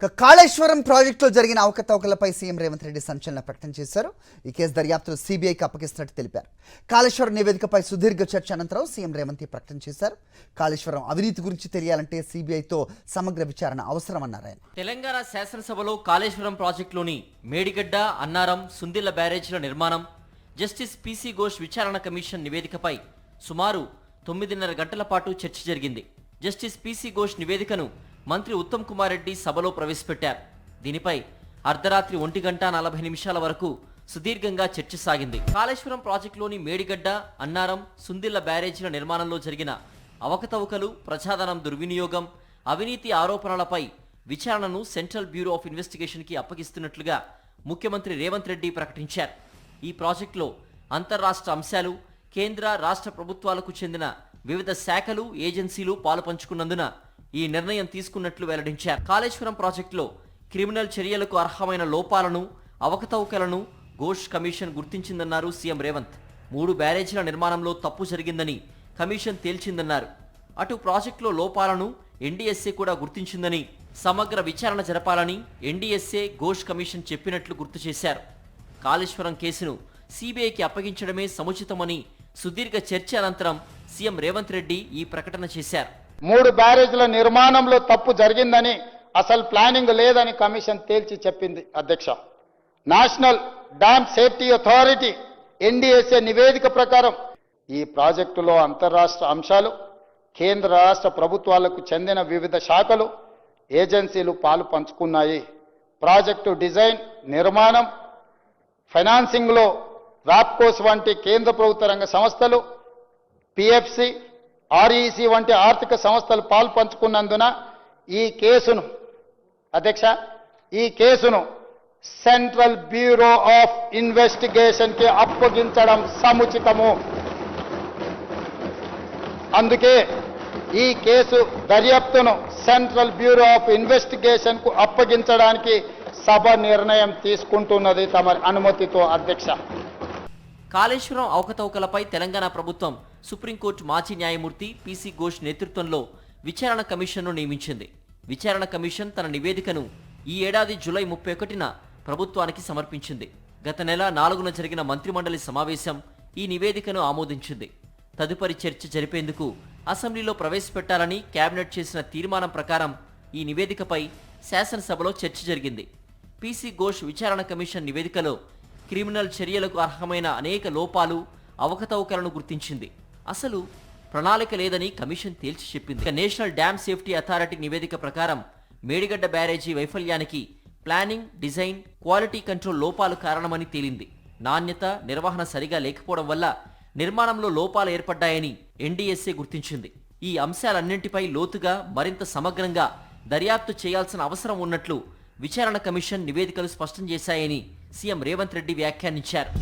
కాళేశ్వరం ప్రాజెక్టులో జరిగిన అవకతవకలపై సీఎం రేవంత్ రెడ్డి సంచలన ప్రకటన చేశారు. ఈ కేసు దర్యాప్తును సీబీఐకి అప్పగిస్తున్నట్టు తెలిపారు. కాళేశ్వరం నివేదికపై సుదీర్ఘ చర్చ అనంతరం సీఎం రేవంత్ ఈ ప్రకటన చేశారు. కాళేశ్వరం అవినీతి గురించి తెలియాలంటే సీబీఐతో సమగ్ర విచారణ అవసరమన్నారు ఆయన. తెలంగాణ శాసనసభలో కాళేశ్వరం ప్రాజెక్టులోని మేడిగడ్డ, అన్నారం, సుందిళ్ల బ్యారేజీల నిర్మాణం, జస్టిస్ పీసీ ఘోష్ విచారణ కమిషన్ నివేదికపై సుమారు 9:30 గంటల పాటు చర్చ జరిగింది. జస్టిస్ పీసీ ఘోష్ నివేదికను మంత్రి ఉత్తమ్ కుమార్ రెడ్డి సభలో ప్రవేశపెట్టారు. దీనిపై అర్ధరాత్రి 1:40 వరకు సుదీర్ఘంగా చర్చ సాగింది. కాళేశ్వరం ప్రాజెక్టులోని మేడిగడ్డ, అన్నారం, సుందిళ్ల బ్యారేజీల నిర్మాణంలో జరిగిన అవకతవకలు, ప్రజాధనం దుర్వినియోగం, అవినీతి ఆరోపణలపై విచారణను సెంట్రల్ బ్యూరో ఆఫ్ ఇన్వెస్టిగేషన్కి అప్పగిస్తున్నట్లుగా ముఖ్యమంత్రి రేవంత్ రెడ్డి ప్రకటించారు. ఈ ప్రాజెక్టులో అంతర్రాష్ట్ర అంశాలు, కేంద్ర, రాష్ట్ర ప్రభుత్వాలకు చెందిన వివిధ శాఖలు, ఏజెన్సీలు పాలుపంచుకున్నందున ఈ నిర్ణయం తీసుకున్నట్లు వెల్లడించారు. కాళేశ్వరం ప్రాజెక్టులో క్రిమినల్ చర్యలకు అర్హమైన లోపాలను, అవకతవకలను ఘోష్ కమిషన్ గుర్తించిందన్నారు సీఎం రేవంత్. 3 బ్యారేజీల నిర్మాణంలో తప్పు జరిగిందని కమిషన్ తేల్చిందన్నారు. అటు ప్రాజెక్టులో లోపాలను ఎన్డీఎస్ఏ కూడా గుర్తించిందని, సమగ్ర విచారణ జరపాలని ఎన్డీఎస్ఏ, ఘోష్ కమిషన్ చెప్పినట్లు గుర్తు చేశారు. కాళేశ్వరం కేసును సీబీఐకి అప్పగించడమే సముచితమని సుదీర్ఘ చర్చ అనంతరం సీఎం రేవంత్ రెడ్డి ఈ ప్రకటన చేశారు. 3 బ్యారేజ్ల నిర్మాణంలో తప్పు జరిగిందని, అసలు ప్లానింగ్ లేదని కమిషన్ తేల్చి చెప్పింది. అధ్యక్ష, national dam safety authority NDSA నివేదిక ప్రకారం ఈ ప్రాజెక్టులో అంతర్రాష్ట్ర అంశాలు, కేంద్ర, రాష్ట్ర ప్రభుత్వాలకు చెందిన వివిధ శాఖలు, ఏజెన్సీలు పాలు పంచుకున్నాయి. ప్రాజెక్టు డిజైన్, నిర్మాణం, ఫైనాన్సింగ్లో రాప్కోస్ వంటి కేంద్ర ప్రభుత్వ రంగ సంస్థలు, పిఎఫ్సి, ఆర్ఈసి వంటి ఆర్థిక సంస్థలు పాలు పంచుకున్నందున ఈ కేసును సెంట్రల్ బ్యూరో ఆఫ్ ఇన్వెస్టిగేషన్కి అప్పగించడం సముచితము. అందుకే ఈ కేసు దర్యాప్తును సెంట్రల్ బ్యూరో ఆఫ్ ఇన్వెస్టిగేషన్కు అప్పగించడానికి సభ నిర్ణయం తీసుకుంటున్నది తమ అనుమతితో. అధ్యక్ష, కాళేశ్వరం అవకతవకలపై తెలంగాణ ప్రభుత్వం సుప్రీంకోర్టు మాజీ న్యాయమూర్తి పీసీ ఘోష్ నేతృత్వంలో విచారణ కమిషన్ను నియమించింది. విచారణ కమిషన్ తన నివేదికను ఈ ఏడాది జూలై 31న ప్రభుత్వానికి సమర్పించింది. గత నెల 4న జరిగిన మంత్రిమండలి సమావేశం ఈ నివేదికను ఆమోదించింది. తదుపరి చర్చ జరిపేందుకు అసెంబ్లీలో ప్రవేశపెట్టాలని కేబినెట్ చేసిన తీర్మానం ప్రకారం ఈ నివేదికపై శాసనసభలో చర్చ జరిగింది. పీసీ ఘోష్ విచారణ కమిషన్ నివేదికలో క్రిమినల్ చర్యలకు అర్హమైన అనేక లోపాలు, అవకతవకలను గుర్తించింది. అసలు ప్రణాళిక లేదని కమిషన్ తేల్చి చెప్పింది. నేషనల్ డ్యామ్ సేఫ్టీ అథారిటీ నివేదిక ప్రకారం మేడిగడ్డ బ్యారేజీ వైఫల్యానికి ప్లానింగ్, డిజైన్, క్వాలిటీ కంట్రోల్ లోపాలు కారణమని తేలింది. నాణ్యత, నిర్వహణ సరిగా లేకపోవడం వల్ల నిర్మాణంలో లోపాలు ఏర్పడ్డాయని ఎన్డీఎస్ఏ గుర్తించింది. ఈ అంశాలన్నింటిపై లోతుగా, మరింత సమగ్రంగా దర్యాప్తు చేయాల్సిన అవసరం ఉన్నట్లు విచారణ కమిషన్ నివేదికలు స్పష్టం చేశాయని సీఎం రేవంత్ రెడ్డి వ్యాఖ్యానించారు.